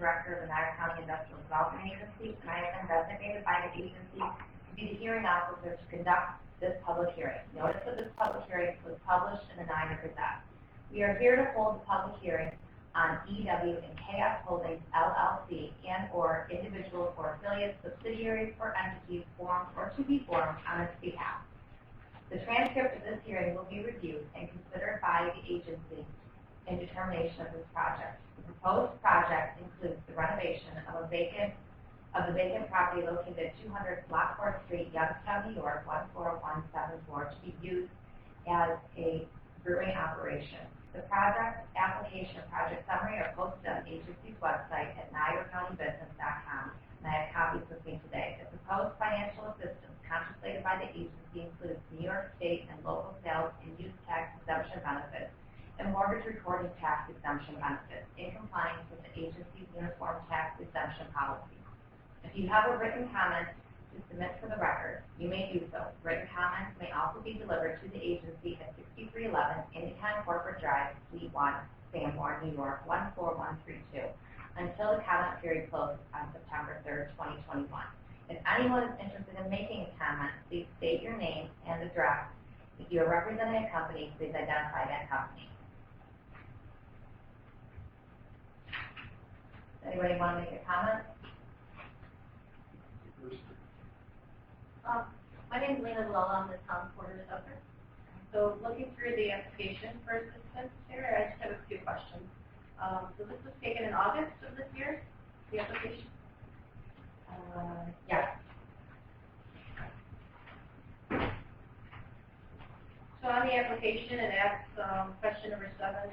Director of the Niagara County Industrial Development Agency, and I have been designated by the agency to be the hearing officer to conduct this public hearing. Notice of this public hearing was published in the Niagara Gazette. We are here to hold the public hearing on EW and KS Holdings LLC and/or individuals or affiliates, subsidiaries, or entities formed or to be formed on its behalf. The transcript of this hearing will be reviewed and considered by the agency in determination of this project. The proposed project includes the renovation of the vacant property located at 200 Lockport Street, Youngstown, New York, 14174, to be used as a brewing operation. The project application and project summary are posted on the agency's website at niagaracountybusiness.com, and I have copies with me today. The proposed financial assistance contemplated by the agency includes New York State and local sales and use tax exemption benefits and mortgage recording tax exemption benefits in compliance with the agency's uniform tax exemption policy. If you have a written comment to submit for the record, you may do so. Written comments may also be delivered to the agency at 6311 Indiana Corporate Drive, Suite 1, Sanborn, New York, 14132, until the comment period closes on September 3rd, 2021. If anyone is interested in making a comment, please state your name and address. If you are representing a company, please identify that company. Anybody want to make a comment? My name is Lena Villala. I'm the town quarter assessor. So looking through the application for assistance here, I just have a few questions. So this was taken in August of this year, the application? Yes. So on the application, it asks question number 7,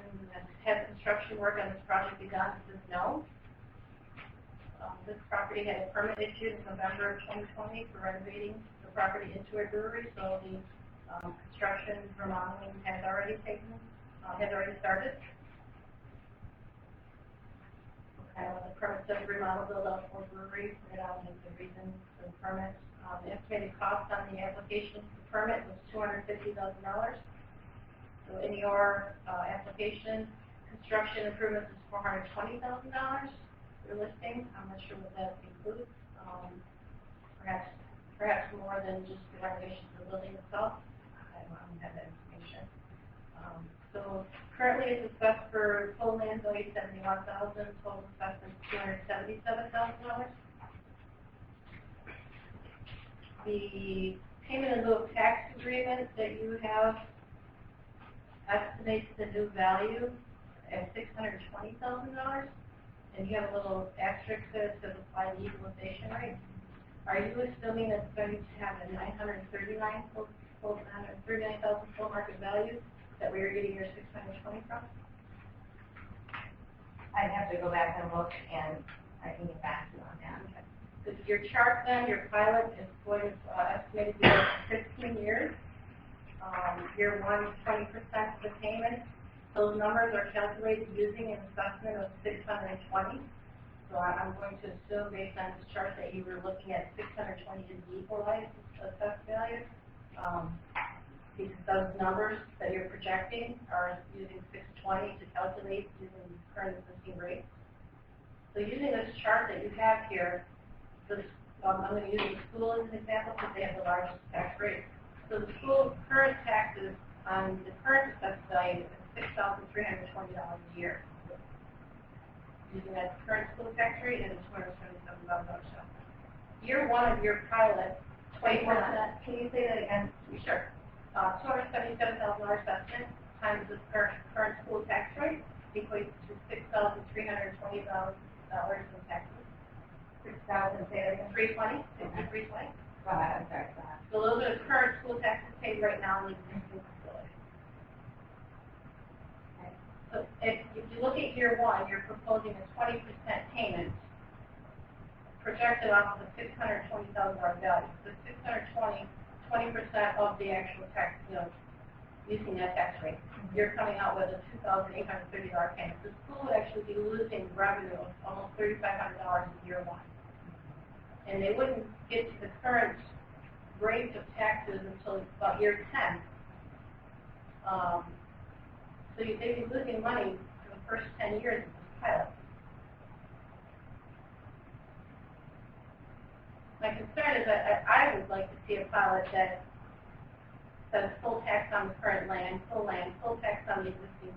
has construction work on this project begun? It says no. This property had a permit issued in November of 2020 for renovating the property into a brewery, so the construction remodeling has already started. Okay, well, the permit says remodel, build out for brewery, right out is the reason for the permit. The estimated cost on the application for the permit was $250,000. So in your application, construction improvements is $420,000. Listing. I'm not sure what that includes. Perhaps more than just the renovation of the building itself. I don't have that information. So currently it's assessed for total land value $71,000, total assessment $277,000. The payment in lieu of tax agreement that you have estimates the new value at $620,000. And you have a little asterisk that says apply the equalization rate. Are you assuming it's going to have a $939,000 full market value that we are getting your $620 from? I'd have to go back and look, and I can get back to you on that. Okay. So your chart then, your pilot is going to estimated to be 15 years. Year 1, 20% of the payment. Those numbers are calculated using an assessment of 620. So I'm going to assume based on this chart that you were looking at 620 is the equalized assessed value. Because those numbers that you're projecting are using 620 to calculate using current existing rates. So using this chart that you have here, I'm going to use the school as an example because they have the largest tax rate. So the school's current taxes on the current assessed value is $6,320 a year. Using that current school tax rate and a $277,000 shelter. Year 1 of your pilot, 20%. Can you say that again? Sure. $277,000 assessment times the current school tax rate equates to $6,320 in taxes. 6,000. Say that again. 320. 320. Go ahead. I'm sorry. Go ahead. So those are the current school taxes paid right now in the existing facility. So if you look at year 1, you're proposing a 20% payment projected off of a $620,000 value. So 620, 20% of the actual tax, using that tax rate. You're coming out with a $2,830 payment. The school would actually be losing revenue of almost $3,500 in year 1. And they wouldn't get to the current rate of taxes until about year 10. So they'd be losing money for the first 10 years of this pilot. My concern is that I would like to see a pilot that says full tax on the current land, full tax on the existing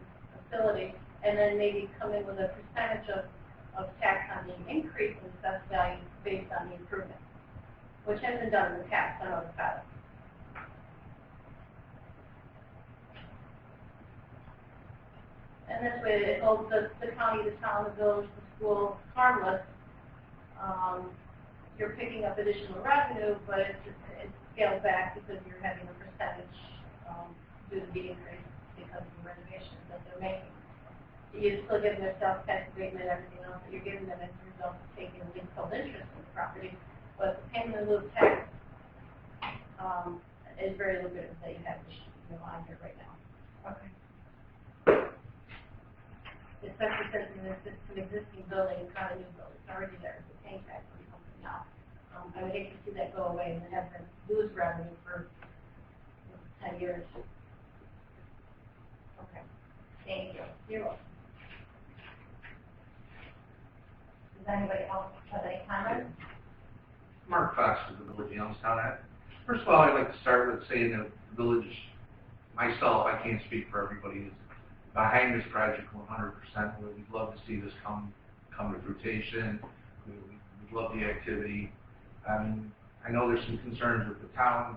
facility, and then maybe come in with a percentage of tax on the increase in assessed value based on the improvement, which has been done in the past on other pilots. And this way, it holds the county, the town, the village, the school harmless. You're picking up additional revenue, but it's scaled back because you're having a percentage due to the increase because of the renovations that they're making. You're still giving their sales tax abatement and everything else that you're giving them as a result of taking a leasehold interest in the property, but the payment in lieu of tax is very lucrative that you have on here right now. Okay. Especially since it's an existing building, it's not a new building, it's already there, it's paying tax on something now. I would hate to see that go away and then have them lose revenue for 10 years. Okay. Thank you. You're welcome. Does anybody else have any comments? Mark Fox with the Village of Youngstown. First of all, I'd like to start with saying that the village, myself, I can't speak for everybody, is behind this project 100%. We'd love to see this come to fruition. We'd love the activity. I know there's some concerns with the town.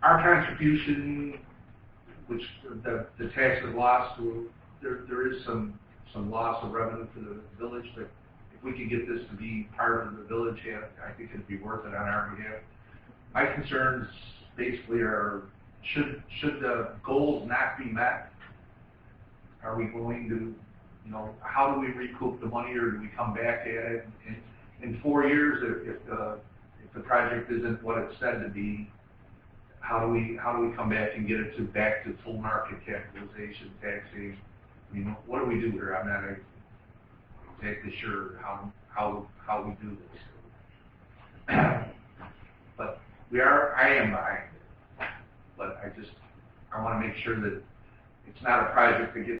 Our contribution, which the tax is lost, there is some loss of revenue for the village, but if we could get this to be part of the village, I think it'd be worth it on our behalf. My concerns basically are, should the goals not be met, are we going to, how do we recoup the money, or do we come back at it in 4 years if the project isn't what it's said to be? How do we come back and get it back to full market capitalization, taxation? What do we do here? I'm not exactly sure how we do this. But I am behind it. But I want to make sure that it's not a project that gets